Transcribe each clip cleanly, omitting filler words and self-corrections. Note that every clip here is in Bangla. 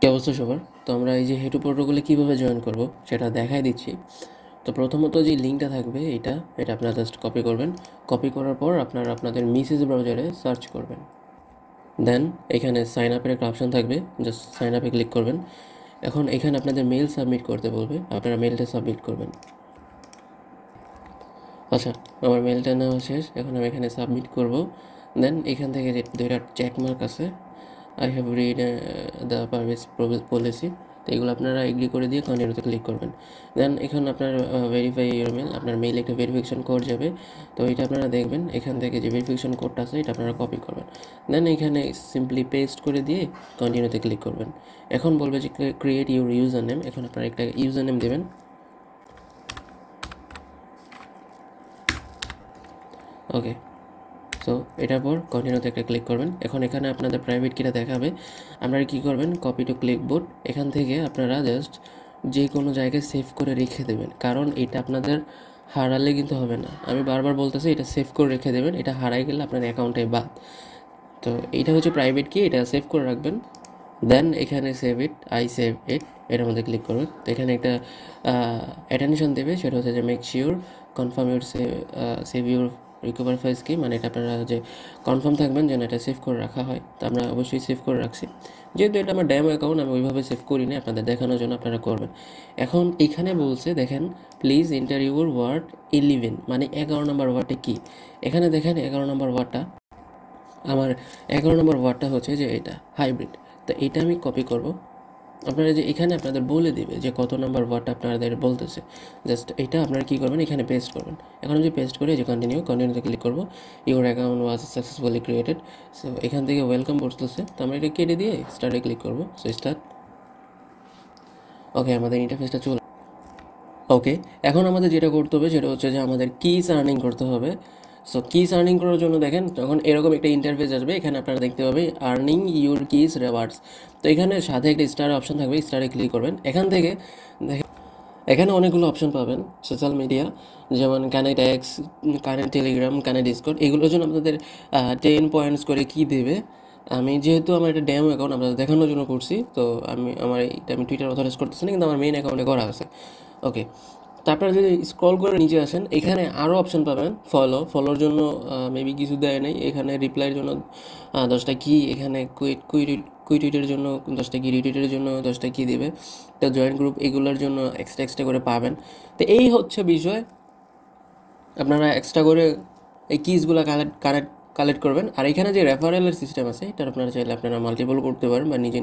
কি অবস্থা সবার? তো আমরা এই যে হেটু প্রোটোকলে কীভাবে জয়েন করব সেটা দেখাই দিচ্ছি। তো প্রথমত যে লিঙ্কটা থাকবে এটা আপনারা জাস্ট কপি করবেন। কপি করার পর আপনারা আপনাদের মেসেজ ব্রাউজারে সার্চ করবেন। দেন এখানে সাইন আপের একটা অপশান থাকবে, জাস্ট সাইন আপে ক্লিক করবেন। এখন এখানে আপনাদের মেল সাবমিট করতে বলবে, আপনারা মেলটা সাবমিট করবেন। আচ্ছা, আমার মেলটা নেওয়া শেষ, এখন আমি এখানে সাবমিট করব। দেন এখান থেকে যে দুইটা চেকমার্ক আছে, I have read the privacy policy, তো এগুলো আপনারা এগ্রি করে দিয়ে কন্টিনিউতে ক্লিক করবেন। দেন এখানে আপনার ভেরিফাই ইউর মেল, আপনার মেইলে একটা ভেরিফিকেশন কোড যাবে, তো এটা আপনারা দেখবেন। এখান থেকে যে ভেরিফিকেশন কোডটা আছে এটা আপনারা কপি করবেন। দেন এখানে সিম্পলি পেস্ট করে দিয়ে কন্টিনিউতে ক্লিক করবেন। এখন বলবে যে ক্রিয়েট ইউর ইউজার নেম, এখন আপনারা একটা ইউজার নেম দেবেন। ওকে, সো এটার পর কন্টিনিউতে একটা ক্লিক করবেন। এখন এখানে আপনাদের প্রাইভেট কিটা দেখাবে, আপনারা কী করবেন, কপি টু ক্লিকবোর্ড, এখান থেকে আপনারা জাস্ট যে কোনো জায়গায় সেভ করে রেখে দেবেন, কারণ এটা আপনাদের হারালে কিন্তু হবে না। আমি বারবার বলতেছি এটা সেভ করে রেখে দেবেন, এটা হারাই গেলে আপনার অ্যাকাউন্টে বাদ। তো এইটা হচ্ছে প্রাইভেট কি, এটা সেভ করে রাখবেন। দেন এখানে save it, I save it, এটার মধ্যে ক্লিক করবেন। তো এখানে একটা অ্যাটেনশন দেবে, সেটা হচ্ছে যে make sure confirm your save your recover files কি, মানে এটা আপনারা যে কনফার্ম থাকবেন যেন এটা সেভ করে রাখা হয়। তো আমরা অবশ্যই সেভ করে রাখছি, যেহেতু এটা আমার ড্যাম অ্যাকাউন্ট, আমি ওইভাবে সেভ করিনি, আপনাদের দেখানোর জন্য আপনারা করবেন। এখন এখানে বলছে দেখেন, প্লিজ এন্টার ইউর ওয়ার্ড 11, মানে 11 নম্বর ওয়ার্ডে কি। এখানে দেখেন 11 নম্বর ওয়ার্ডটা, আমার 11 নম্বর ওয়ার্ডটা হচ্ছে যে এটা হাইব্রিড। তো এটা আমি কপি করব। আপনারা যে এখানে আপনাদের বলে দিবে যে কত নাম্বার ওয়ার্ড আপনাদের বলতেছে, জাস্ট এটা আপনারা কী করবেন, এখানে পেস্ট করবেন। এখন আমি পেস্ট করে যে কন্টিনিউতে ক্লিক করবো, your account was successfully created. So এখান থেকে ওয়েলকাম বলতেছে, তো আমরা এটা কেটে দিয়ে স্টার্টে ক্লিক করবো। So start. ওকে, আমাদের ইন্টারফেসটা চলে। ওকে, এখন আমাদের যেটা করতে হবে সেটা হচ্ছে যে আমাদের কিস আর্নিং করতে হবে। সো কিস আর্নিং করার জন্য দেখেন যখন এরকম একটা ইন্টারফেস আসবে, এখানে আপনারা দেখতে পাবেন আর্নিং ইউর কিস রেওয়ার্ডস। তো এখানে সাথে একটা স্টার অপশন থাকবে, স্টারে ক্লিক করবেন। এখান থেকে দেখেন এখানে অনেকগুলো অপশন পাবেন, সোশ্যাল মিডিয়া, যেমন connect x, connect Telegram, connect Discord, এগুলোর জন্য আপনাদের 10 পয়েন্টস করে কি দেবে। আমি যেহেতু আমার একটা ড্যাম অ্যাকাউন্ট আপনাদের দেখানোর জন্য করছি, তো আমি টুইটার অথরাইজ করতেছি না, কিন্তু আমার মেইন অ্যাকাউন্টে করা আছে। ওকে, তারপরে যদি স্ক্রল করে নিচে আসেন, এখানে আরও অপশন পাবেন। ফলোর জন্য মেবি কিছু দেয় নাই, এখানে রিপ্লাইয়ের জন্য 10টা কি, এখানে কুইটুইটের জন্য 10টা কি, রিটুইটের জন্য 10টা কি দেবে, তো জয়েন্ট গ্রুপ এগুলোর জন্য এক্সট্রা করে পাবেন। তো এই হচ্ছে বিষয়, আপনারা এক্সট্রা করে এই কিজগুলো কালেক্ট করবেন। আর এখানে যে রেফারেলের সিস্টেম আছে, এটা আপনারা চাইলে আপনারা মাল্টিপল করতে পারেন বা নিজে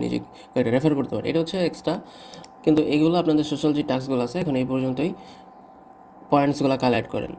রেফার করতে পারেন, এটা হচ্ছে এক্সট্রা। কিন্তু এগুলো আপনাদের সোশ্যাল যে টাস্কগুলো আছে এখন এই পর্যন্তই, পয়েন্টসগুলো কালেক্ট করেন।